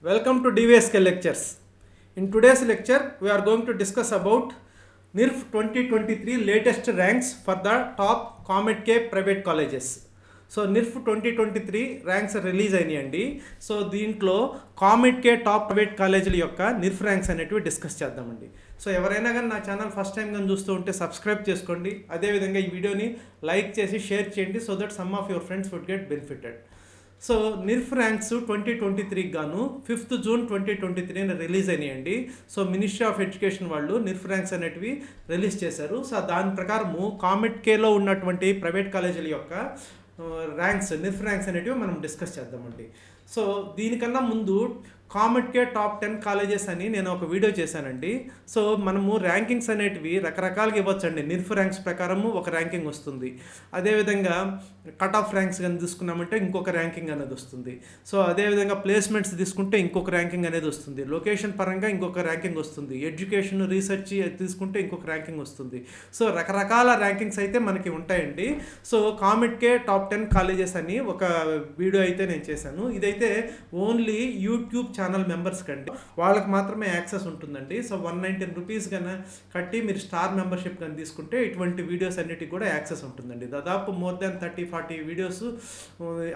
Welcome to DVSK lectures. In today's lecture, we are going to discuss about NIRF 2023 latest ranks for the top Comet K private colleges. So NIRF 2023 ranks release అయినాయండి. So దీంట్లో Comet కే top private కాలేజీల యొక్క NIRF ranks అనేటివి discuss చేద్దామండి. So ఎవరైనా కానీ నా channel first time కానీ చూస్తూ ఉంటే సబ్స్క్రైబ్ చేసుకోండి. అదేవిధంగా ఈ వీడియోని లైక్ చేసి షేర్ చేయండి so that some of your friends would get benefited. So NIRF ranks 2023 గాను 5th జూన్ 2023 రిలీజ్ అయినాయండి. సో మినిస్ట్రీ ఆఫ్ ఎడ్యుకేషన్ వాళ్ళు నిర్ఫ్ ర్యాంక్స్ అనేటివి రిలీజ్ చేశారు. సో దాని ప్రకారము కామెట్ కేలో ఉన్నటువంటి ప్రైవేట్ కాలేజీల యొక్క ర్యాంక్స్ నిర్ఫ్ ర్యాంక్స్ అనేటివి మనం డిస్కస్ చేద్దామండి. సో దీనికన్నా ముందు కామెట్ కే టాప్ 10 కాలేజెస్ అని నేను ఒక వీడియో చేశానండి. సో మనము ర్యాంకింగ్స్ అనేటివి రకరకాలుగా ఇవ్వచ్చండి. నిర్ఫ్ ర్యాంక్స్ ప్రకారము ఒక ర్యాంకింగ్ వస్తుంది, అదేవిధంగా కట్ ఆఫ్ ర్యాంక్స్ కానీ తీసుకున్నామంటే ఇంకొక ర్యాంకింగ్ అనేది వస్తుంది. సో అదేవిధంగా ప్లేస్మెంట్స్ తీసుకుంటే ఇంకొక ర్యాంకింగ్ అనేది వస్తుంది, లొకేషన్ పరంగా ఇంకొక ర్యాంకింగ్ వస్తుంది, ఎడ్యుకేషన్ రీసెర్చ్ తీసుకుంటే ఇంకొక ర్యాంకింగ్ వస్తుంది. సో రకరకాల ర్యాంకింగ్స్ అయితే మనకి ఉంటాయండి. సో కామెట్ కే టాప్ 10 కాలేజెస్ అని ఒక వీడియో అయితే నేను చేశాను. ఇదైతే ఓన్లీ యూట్యూబ్ ఛానల్ మెంబర్స్ కండి, వాళ్ళకి మాత్రమే యాక్సెస్ ఉంటుందండి. సో 119 రూపీస్ కన్నా కట్టి మీరు స్టార్ మెంబర్షిప్ కానీ తీసుకుంటే ఇటువంటి వీడియోస్ అన్నిటికీ కూడా యాక్సెస్ ఉంటుందండి. దాదాపు మోర్ దాన్ 30-40 వీడియోస్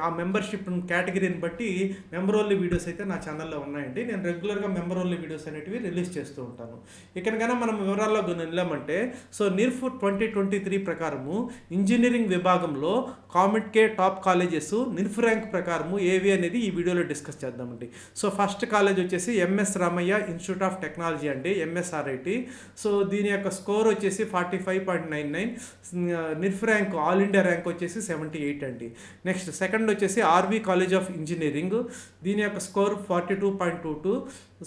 ఆ మెంబర్షిప్ కేటగిరీని బట్టి మెంబర్ ఓన్లీ వీడియోస్ అయితే నా ఛానల్లో ఉన్నాయండి. నేను రెగ్యులర్గా మెంబర్ ఓన్లీ వీడియోస్ అనేటివి రిలీజ్ చేస్తూ ఉంటాను. ఇకనైనా మనం వివరాల్లో వెళ్ళామంటే సో నిర్ఫ్ 2023 ప్రకారము ఇంజనీరింగ్ విభాగంలో కామెట్ కే టాప్ కాలేజెస్ నిర్ఫ్ ర్యాంక్ ప్రకారము ఏవి అనేది ఈ వీడియోలో డిస్కస్ చేద్దామండి. సో ఫస్ట్ కాలేజ్ వచ్చేసి MS Ramaiah institute of technology అండి, ఎంఎస్ఆర్ఐటి. సో దీని యొక్క స్కోర్ వచ్చేసి 45.99. NIRF rank all India rank వచ్చేసి 78 అండి. నెక్స్ట్ సెకండ్ వచ్చేసి ఆర్వి కాలేజ్ ఆఫ్ ఇంజనీరింగ్, దీని యొక్క score 42.22.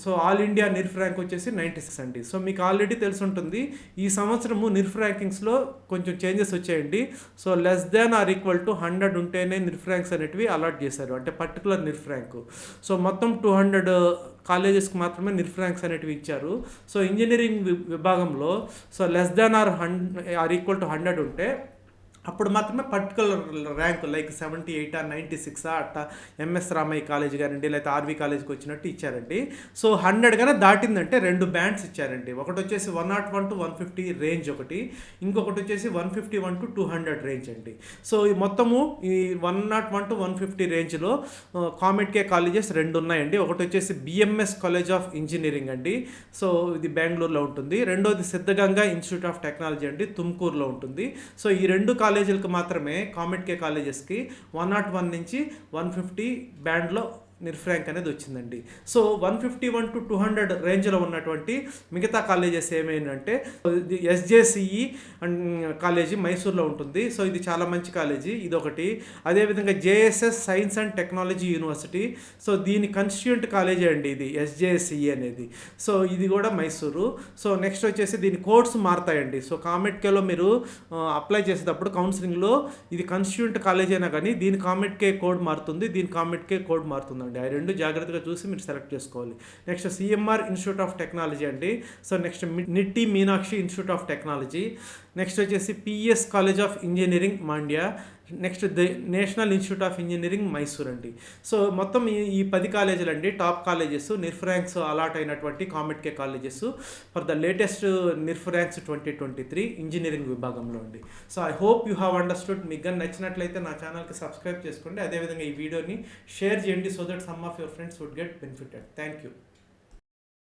So all India NIRF rank వచ్చేసి 96 అండి. సో మీకు ఆల్రెడీ తెలిసి ఉంటుంది ఈ సంవత్సరము నిర్ఫ్ ర్యాంకింగ్స్లో కొంచెం చేంజెస్ వచ్చాయండి. So less than or equal to 100 ఉంటేనే నిర్ఫ్ ర్యాంక్స్ అనేటివి అలాట్ చేశారు, అంటే పర్టికులర్ నిర్ఫ్ ర్యాంకు. సో మొత్తం 200 కాలేజెస్కి మాత్రమే నిర్ఫ్ ర్యాంక్స్ అనేటివి ఇచ్చారు. సో ఇంజనీరింగ్ విభాగంలో so less than or equal to 100 ఉంటే అప్పుడు మాత్రమే పర్టికులర్ ర్యాంక్ లైక్ 78 or 96 అట్లా ఎంఎస్ రామయ్య కాలేజ్ కానివ్వండి లేకపోతే ఆర్వి కాలేజ్కి వచ్చినట్టు ఇచ్చారండి. సో 100 కానీ దాటిందంటే 2 బ్యాండ్స్ ఇచ్చారండి. ఒకటి వచ్చేసి 101 to 150 రేంజ్ ఒకటి, ఇంకొకటి వచ్చేసి 151 to 200 రేంజ్ అండి. సో ఈ మొత్తము ఈ 101 to 150 రేంజ్లో కామెట్ కే కాలేజెస్ 2 ఉన్నాయండి. ఒకటి వచ్చేసి బిఎంఎస్ కాలేజ్ ఆఫ్ ఇంజనీరింగ్ అండి, సో ఇది బెంగళూరులో ఉంటుంది. రెండోది సిద్ధగంగా ఇన్స్టిట్యూట్ ఆఫ్ టెక్నాలజీ అండి, తుమ్కూరులో ఉంటుంది. సో ఈ 2 కాలేజీలకు మాత్రమే కామెట్ కే కాలేజెస్కి 101 నుంచి 150 బ్యాండ్లో నిర్ఫ్ ర్యాంక్ అనేది వచ్చిందండి. సో 151 to 200 రేంజ్లో ఉన్నటువంటి మిగతా కాలేజెస్ ఏమైందంటే ఎస్జేసిఈ అండ్ కాలేజీ మైసూర్లో ఉంటుంది. సో ఇది చాలా మంచి కాలేజీ, ఇదొకటి. అదేవిధంగా JSS science and technology university, so దీని కన్స్టిట్యూంట్ కాలేజీ అండి ఇది ఎస్జేసిఈ అనేది. సో ఇది కూడా మైసూరు. సో నెక్స్ట్ వచ్చేసి దీని కోడ్స్ మారుతాయండి. సో కామెట్ కేలో మీరు అప్లై చేసేటప్పుడు కౌన్సిలింగ్లో ఇది కన్స్టిట్యూంట్ కాలేజీ అయినా కానీ దీని కామెట్ కే కోడ్ మారుతుంది, దీని కామెట్ కే కోడ్ మారుతుంది. ఆ 2 జాగ్రత్తగా చూసి మీరు సెలెక్ట్ చేసుకోవాలి. Next CMR institute of technology అండి. So next Nitte Meenakshi institute of technology. Next వచ్చేసి PES college of engineering Mandya. Next national institute of engineering Mysore అండి. సో మొత్తం ఈ 10 కాలేజీలు అండి top colleges NIRF ranks allot అయినటువంటి COMEDK colleges for the latest NIRF ranks 2023 engineering విభాగంలో అండి. So I hope you have understood. మీకు కానీ నచ్చినట్లయితే నా ఛానల్కి సబ్స్క్రైబ్ చేసుకోండి, అదేవిధంగా ఈ వీడియోని షేర్ చేయండి so that some of your friends would get benefited. Thank you.